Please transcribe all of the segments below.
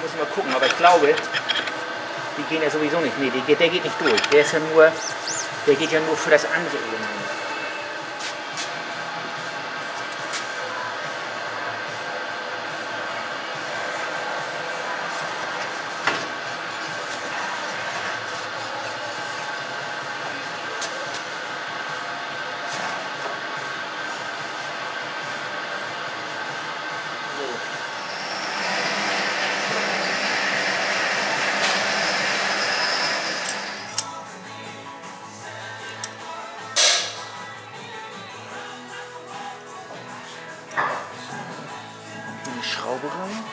muss ich mal gucken, aber ich glaube, die gehen ja sowieso nicht. Nee, der geht nicht durch. Der geht ja nur für das andere Element. Schraube rein.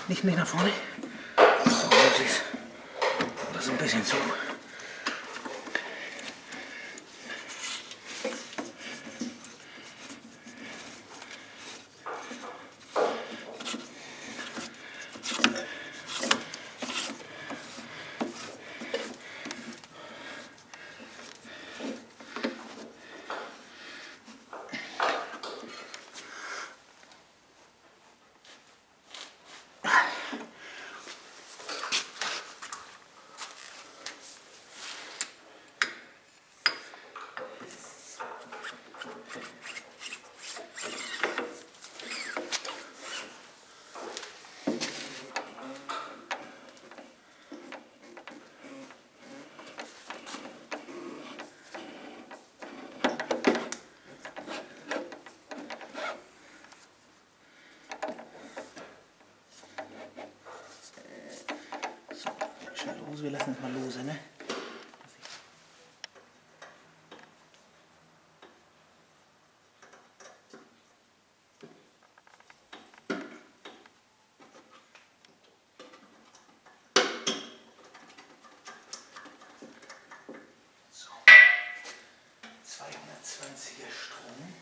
Nicht nach vorne. So, das ist ein bisschen zu. Wir lassen es mal lose, ne? So. 220er Strom.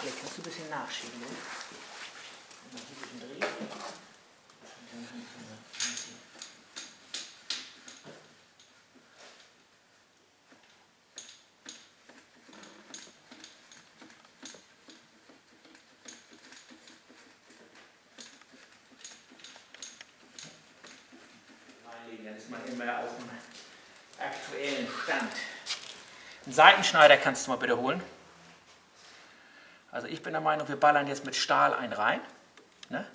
Vielleicht kannst du ein bisschen nachschieben. Ne? Mal hier ein bisschen drehen. Dann ist man immer auf dem aktuellen Stand. Einen Seitenschneider kannst du mal bitte holen. Also ich bin der Meinung, wir ballern jetzt mit Stahl einen rein. Ne?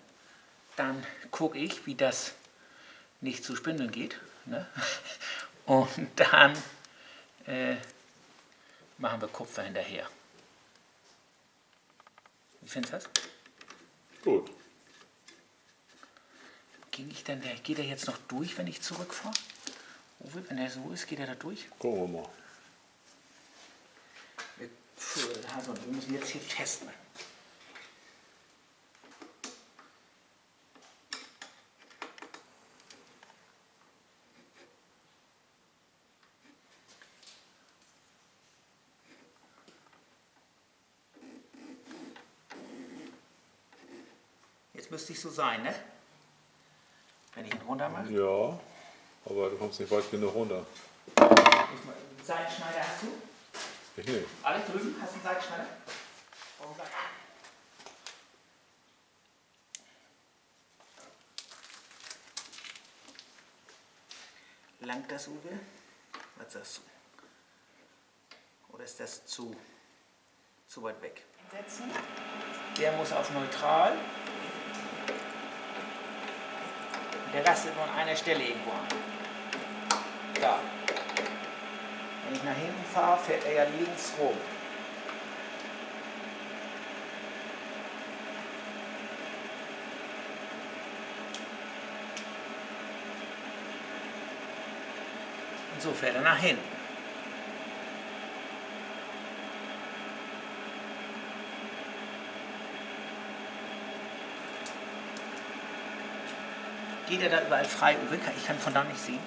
Dann gucke ich, wie das nicht zu Spindeln geht. Ne? Und dann machen wir Kupfer hinterher. Wie findest du das? Gut. Geht er jetzt noch durch, wenn ich zurückfahre? Wenn er so ist, geht er da durch? Gucken wir mal. Wir müssen jetzt hier festmachen. Jetzt müsste ich so sein, ne? Wenn ich ihn runter mache. Ja, aber du kommst nicht weit genug runter. Seitenschneider hast du? Ich nicht. Alle drüben? Hast du einen Seitenschneider? Langt das, Uwe? Was sagst du? Oder ist das zu weit weg? Setzen. Der muss auf neutral. Der rastet nur an einer Stelle irgendwo an. Da. Wenn ich nach hinten fahre, fährt er ja links rum. Und so fährt er nach hinten. Geht er da überall frei, Uwe? Ich kann von da nicht sehen.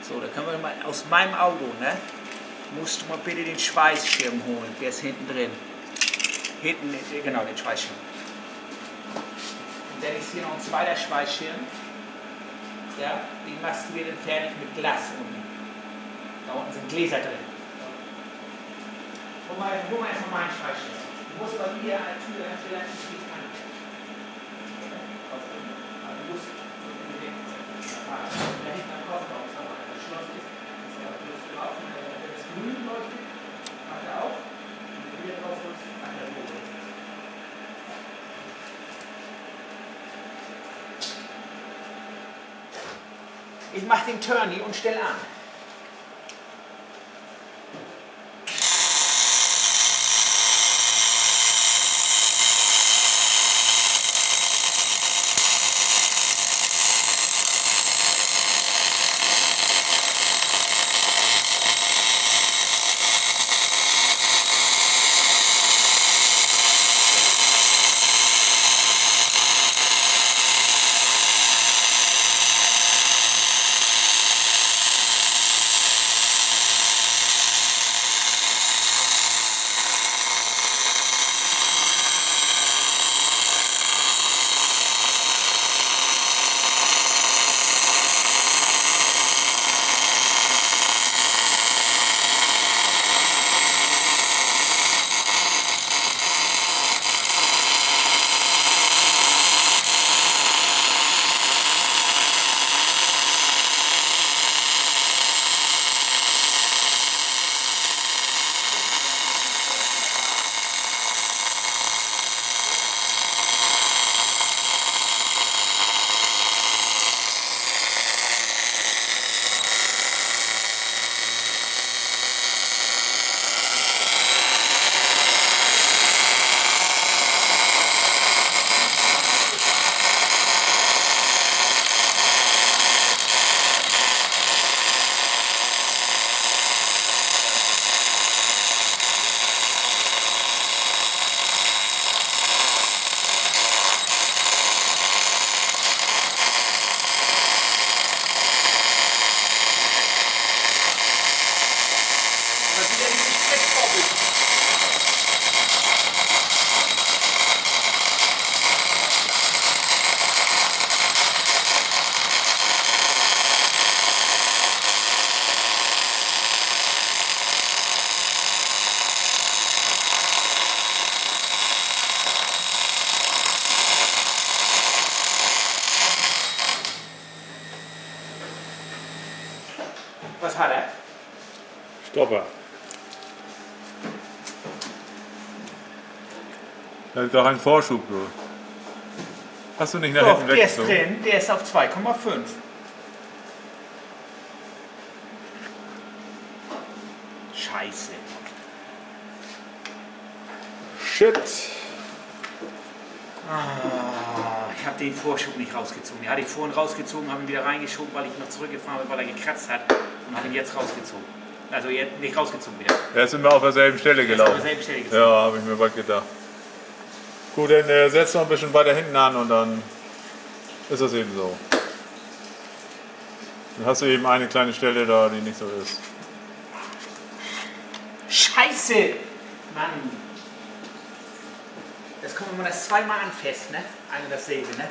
So, da können wir mal aus meinem Auto, ne? Musst du mal bitte den Schweißschirm holen. Der ist hinten drin. Hinten, genau, den Schweißschirm. Und dann ist hier noch ein zweiter Schweißschirm. Ja, den machst du dir dann fertig mit Glas unten. Da unten sind Gläser drin. Hol mal erstmal meinen Schweißschirm. Du musst bei mir an der Tür relativ viel angehen. Du musst da hinten am Kofferraum, das Schloss ist, das ist drauf, wenn es grün leuchtet, macht er auf. Und wenn du hier drauf drückst, macht er rot. Ich mache den Turny und stell an. Was hat er? Stopper. Er hat doch einen Vorschub. Du. Hast du nicht nach Doch, hinten der ist weggezogen? drin, der ist auf 2,5. Scheiße. Shit. Ich habe den Vorschub nicht rausgezogen. Den hatte ich vorhin rausgezogen, habe ihn wieder reingeschoben, weil ich noch zurückgefahren bin, weil er gekratzt hat. Und habe ihn jetzt rausgezogen. Also jetzt nicht rausgezogen wieder. Er ist immer auf derselben Stelle gelaufen. Auf derselben Stelle gezogen. Ja, habe ich mir bald gedacht. Gut, dann setzt noch ein bisschen weiter hinten an und dann ist das eben so. Dann hast du eben eine kleine Stelle da, die nicht so ist. Scheiße! Mann! Das kommt, wenn man das zweimal anfasst, ne? Eine dasselbe, ne?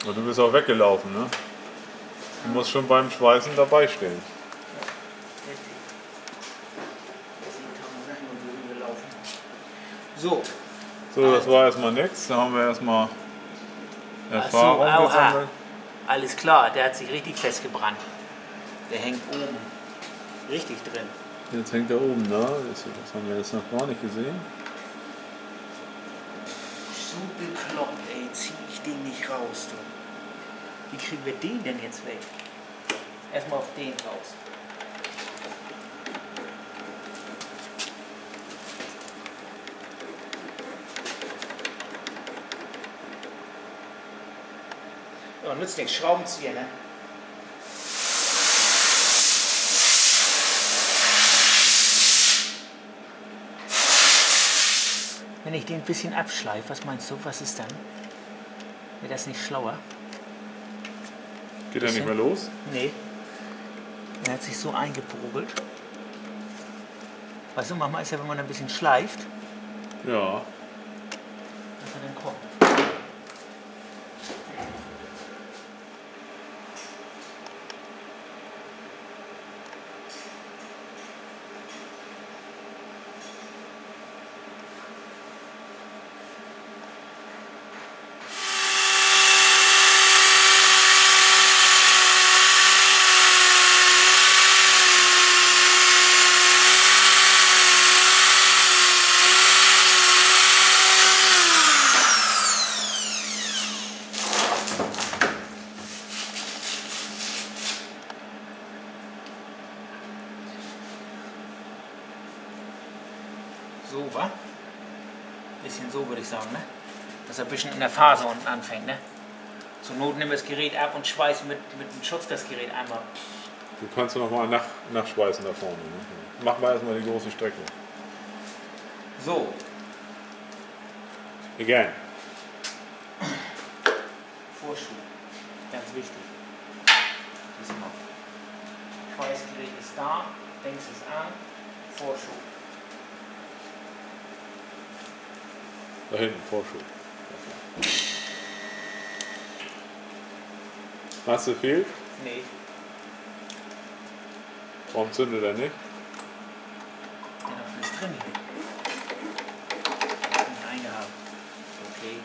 Und du bist auch weggelaufen, ne? Du musst schon beim Schweißen dabei stehen. So. So, das war erstmal nix. Da haben wir erstmal Ach so, Erfahrung oha. gesammelt. Alles klar, der hat sich richtig festgebrannt. Der hängt oben richtig drin. Jetzt hängt er oben, ne? Das haben wir jetzt noch gar nicht gesehen. So bekloppt, ey, zieh ich den nicht raus, du. Wie kriegen wir den denn jetzt weg? Erstmal auf den raus. Ja, nützt nichts, Schraubenzieher, ne? Wenn ich den ein bisschen abschleife, was meinst du, was ist dann? Wäre das nicht schlauer? Geht er nicht mehr los? Nee. Er hat sich so eingeprogelt. Weißt du, manchmal ist ja, wenn man ein bisschen schleift, Ja. dass er dann kommt. So, wa? Bisschen so würde ich sagen, ne? Dass er ein bisschen in der Phase unten anfängt, ne? Zur Not nimm das Gerät ab und schweiß mit dem Schutz das Gerät einmal. Du kannst noch mal nachschweißen da vorne. Ne? Machen wir erstmal die große Strecke. So, Again. Vorschub. Ganz wichtig. Diesmal. Schweißgerät ist da, Dings ist an, Vorschub. Da hinten, Vorschub. Masse fehlt? Nee, Warum zündet er nicht? der noch ist drin hier. Nicht eingehabt. Okay.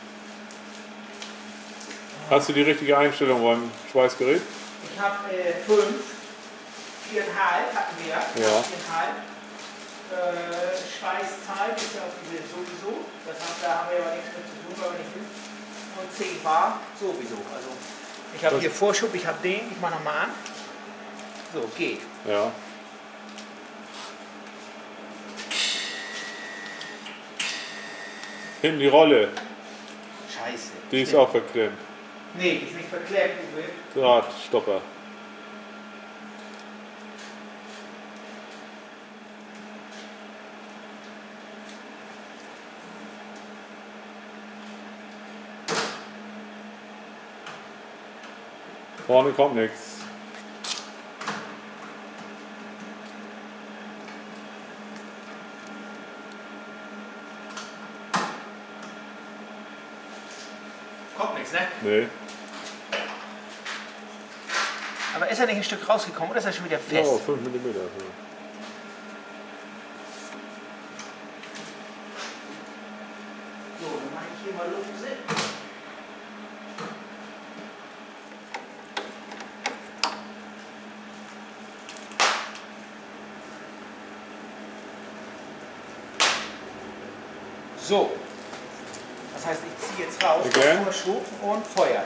Hast du die richtige Einstellung beim Schweißgerät? Ich habe 5, 4,5 hatten wir. Ja. 4,5. Schweißzeit ist ja auf diese sowieso. Da haben wir aber nichts mit zu tun, weil wir nicht will. Und 10 Bar sowieso. Also ich habe hier Vorschub, ich habe den, ich mache nochmal an. So, geht. Ja. Hinten die Rolle, Scheiße. die ist Stimmt. auch verklemmt. Nee, die ist nicht verklemmt, Uwe. Drahtstopper. Vorne kommt nichts. Kommt nichts, ne? Nee. Aber ist er nicht ein Stück rausgekommen oder ist er schon wieder fest? Ja, 5 mm. So, dann mache ich hier mal lose. So, das heißt, ich ziehe jetzt raus, Again. Vorschub und Feuer.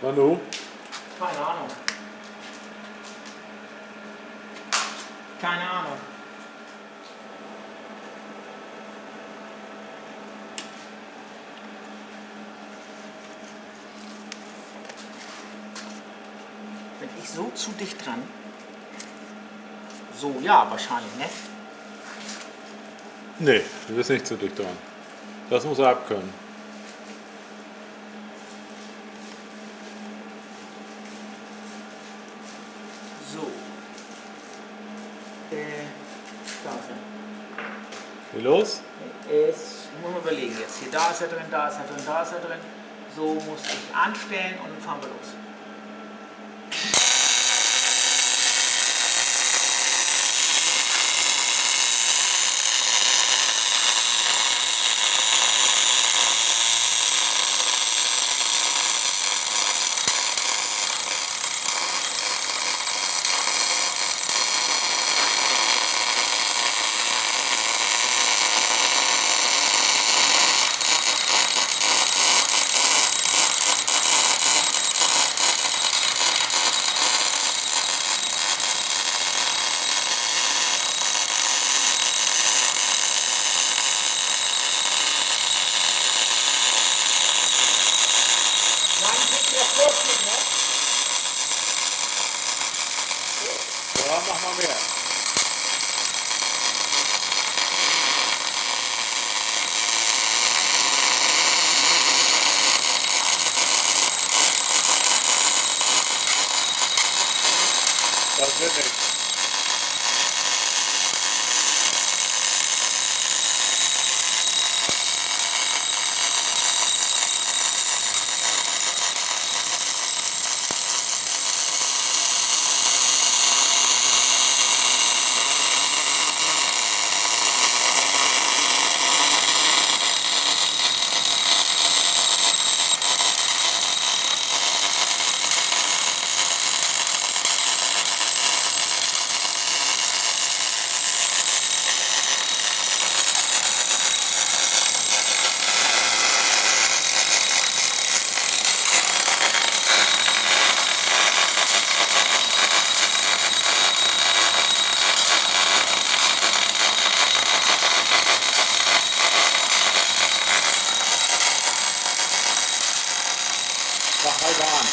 Manu? Keine Ahnung. Keine Ahnung. Bin ich so zu dicht dran? So, ja, wahrscheinlich, ne? Nee, du bist nicht zu dicht dran. Das muss er abkönnen. So. Da ist Wie los? er. Jetzt muss man überlegen jetzt. Hier, da ist er drin, da ist er drin, da ist er drin. So muss ich anstellen und dann fahren wir los. Ja, mach mal mehr. Das wird nichts. Mach halber an.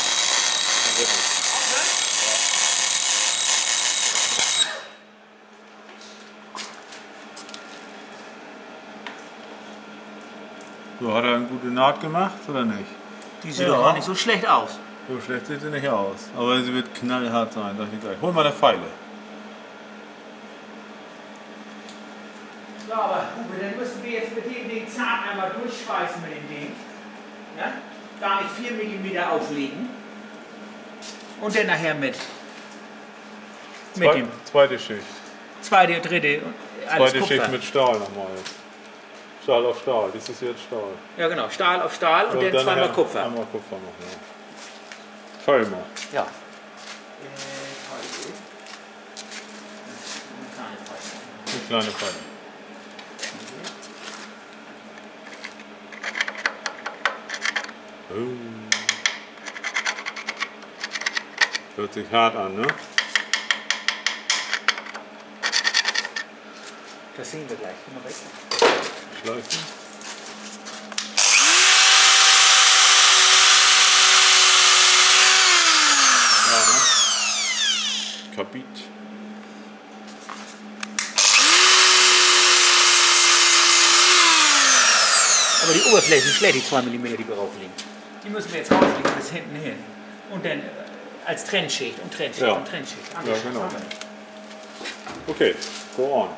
Dann wird nichts. So, hat er eine gute Naht gemacht oder nicht? Die sieht Ja. doch gar nicht so schlecht aus. So schlecht sieht sie nicht aus. Aber sie wird knallhart sein, sag ich gleich. Hol mal eine Feile. So, aber Uwe, dann müssen wir jetzt mit dem Ding Zahn einmal durchschweißen mit dem Ding. Ja? Gar nicht 4 mm auflegen. Und dann nachher mit dem Zweite Schicht. zweite, dritte, alles Zweite Kupfer. Schicht mit Stahl nochmal jetzt. Stahl auf Stahl. Das ist jetzt Stahl. Ja genau, Stahl auf Stahl und So, dann zweimal nachher Kupfer. Einmal Kupfer noch, ja. Feil mal. Ja. Eine kleine Feile. Oh. Hört sich hart an, ne? Das sehen wir gleich. Geh mal weg. Schleifen. Ja, ne? Kapit. Aber die Oberfläche ist schlecht, die 2 mm, die wir rauflegen. Die müssen wir jetzt rauflegen bis hinten hin. Und dann als Trennschicht und Trennschicht Ja. und Trennschicht. Ja, genau. Okay, go on.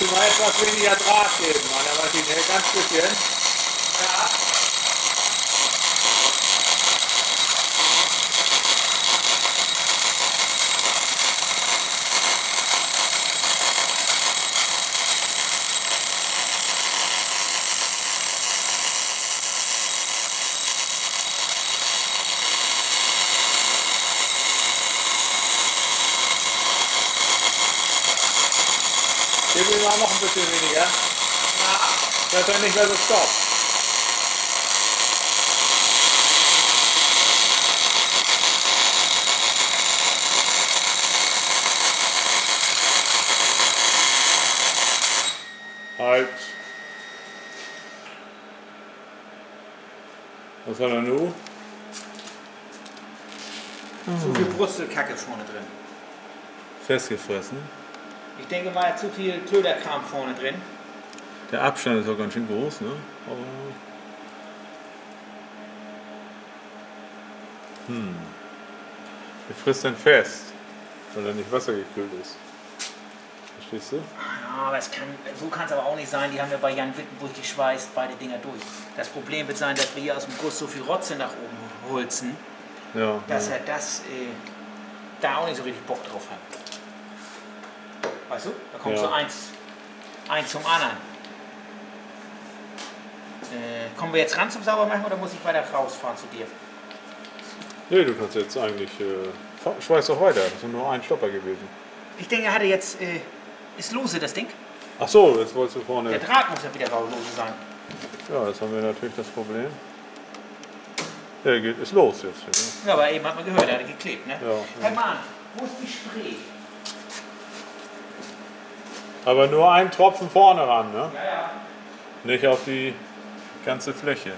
du mal etwas weniger Draht geben, meiner Maschine, ganz bisschen. Ja. Gib ihm mal noch ein bisschen weniger, Ja. dass er nicht mehr so stoppt. Halt. Was hat er nun? Zu viel Brustelkacke vorne drin. Festgefressen. Ich denke mal, zu viel Köderkram vorne drin. Der Abstand ist auch ganz schön groß, ne? Aber Wie frisst denn fest, weil er nicht wassergekühlt ist? Verstehst du? Ja, aber so kann es aber auch nicht sein. Die haben ja bei Jan Wittenburg geschweißt, beide Dinger durch. Das Problem wird sein, dass wir hier aus dem Guss so viel Rotze nach oben holzen, Ja. dass er da auch nicht so richtig Bock drauf hat. Weißt du? Da kommt Ja. so eins zum anderen. Kommen wir jetzt ran zum Saubermachen oder muss ich weiter rausfahren zu dir? Nee, du kannst jetzt eigentlich. Schweiß doch weiter, das ist nur ein Stopper gewesen. Ich denke, er hatte jetzt. Ist lose das Ding? Ach so, jetzt wolltest du vorne. Der Draht muss ja wieder lose sein. Ja, jetzt haben wir natürlich das Problem. Der ist los jetzt. Ja, aber eben hat man gehört, er hat geklebt, ne? Ja. Herr Mann, wo ist die Spree? Aber nur ein Tropfen vorne ran, ne? Ja, ja. Nicht auf die ganze Fläche.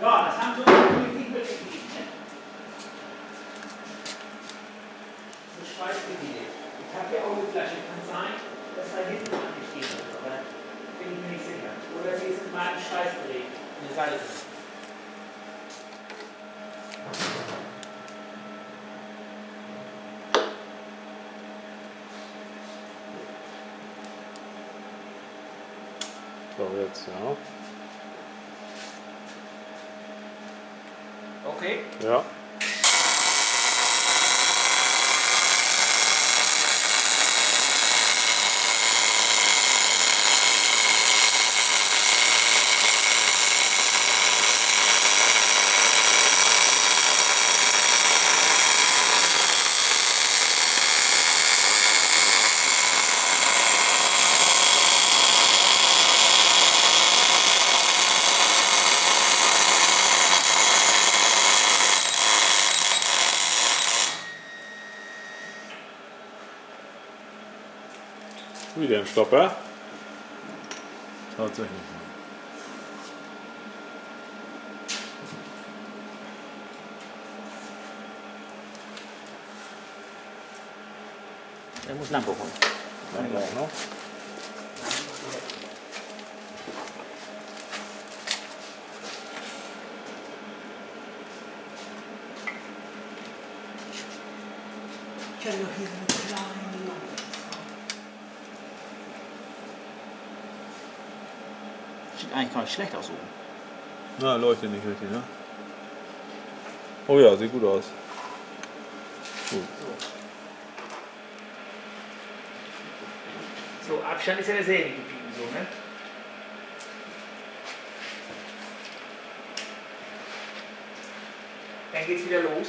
Ja, das haben sie richtig mitgekriegt, ne? So Schweißgebiete. Ich habe hier auch eine Flasche, kann sein, dass da hinten angestiegen ist, aber bin ich mir nicht sicher. Oder sie ist in meinem Schweißgerät, eine Salze. So, jetzt, ja. Okay. Ja. Wieder ein Stopper. Tatsächlich. Er muss Lampe holen. Dann auch noch. Ich habe doch hier so eine kleine Lampe. Sieht eigentlich gar nicht schlecht aus oben. Na, leuchtet nicht richtig, ne? Oh ja, sieht gut aus. Gut. So, Abstand ist ja derselbe geblieben, so, ne? Dann geht's wieder los.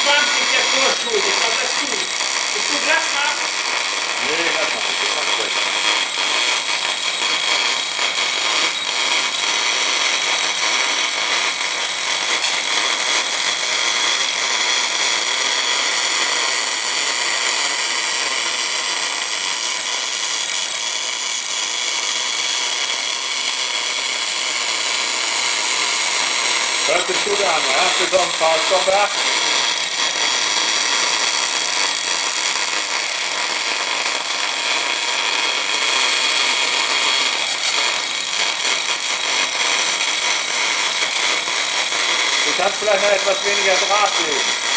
20 der Kursschuld. Ich glaube, das ist gut. Bist du glatt machen? Nee, lass mal. Das ist ganz weg. Hört sich gut an, ja? Betonfahrstoffwerk. Du kannst vielleicht noch etwas weniger Draht legen.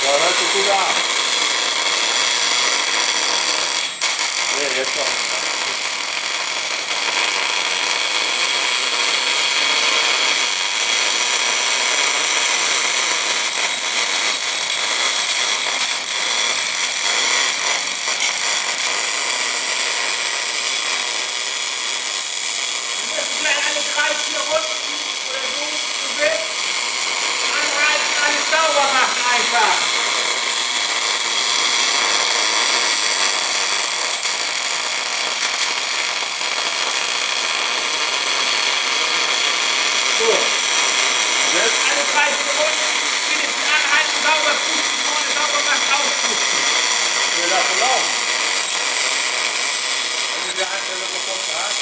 Ja, hört sich gut an. Nee, jetzt noch nicht. Du musst gleich alle 3-4 Runden oder so, du willst. Anhalten, alles sauber machen einfach. Gut. Jetzt? Alle 3-4 Runden, wenigstens anhalten, sauber pusten, vorne sauber machen, auspusten. Wir lassen laufen. Wenn du die Einstellung gefunden hast.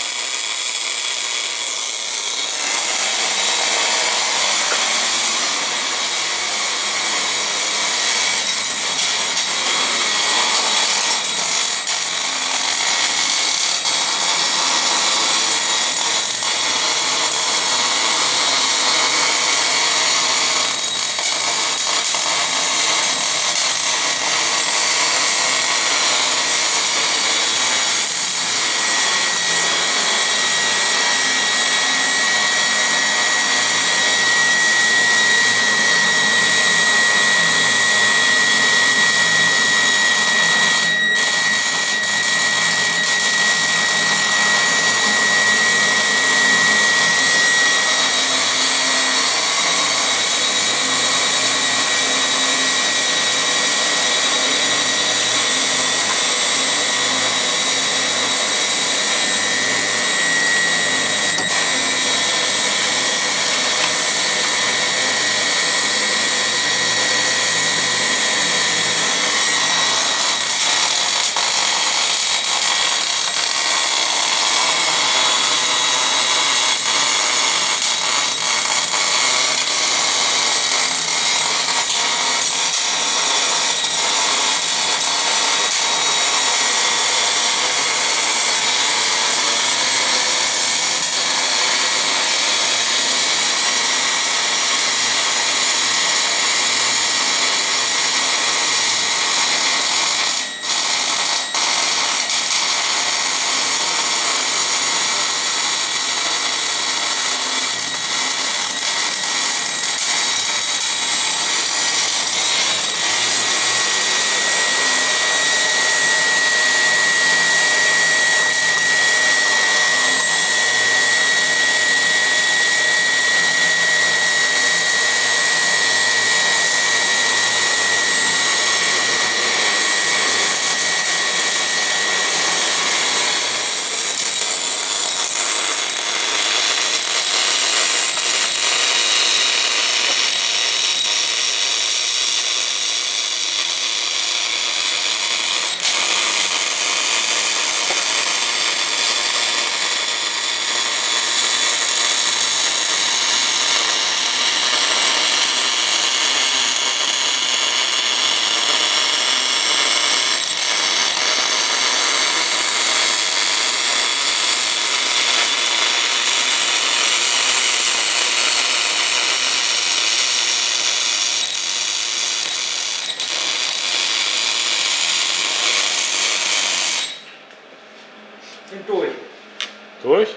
Durch?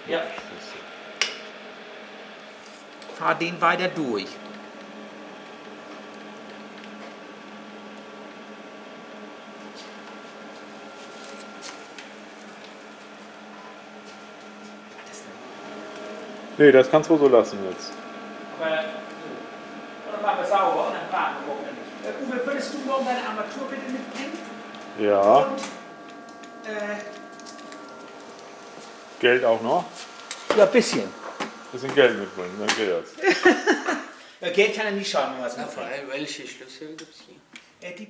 Ja. Fahr den weiter durch. Nee, das kannst du so lassen jetzt. Aber so. Dann machen wir sauber und dann warten wir Wochenende. Uwe, würdest du morgen deine Armatur bitte mitbringen? Ja. Und Geld auch noch? ja, ein bisschen. Bisschen Geld mitbringen, dann geht das. Geld kann er nie schaden, wenn man es Na, mitbringt. vor allem, welche Schlüssel gibt es hier? Die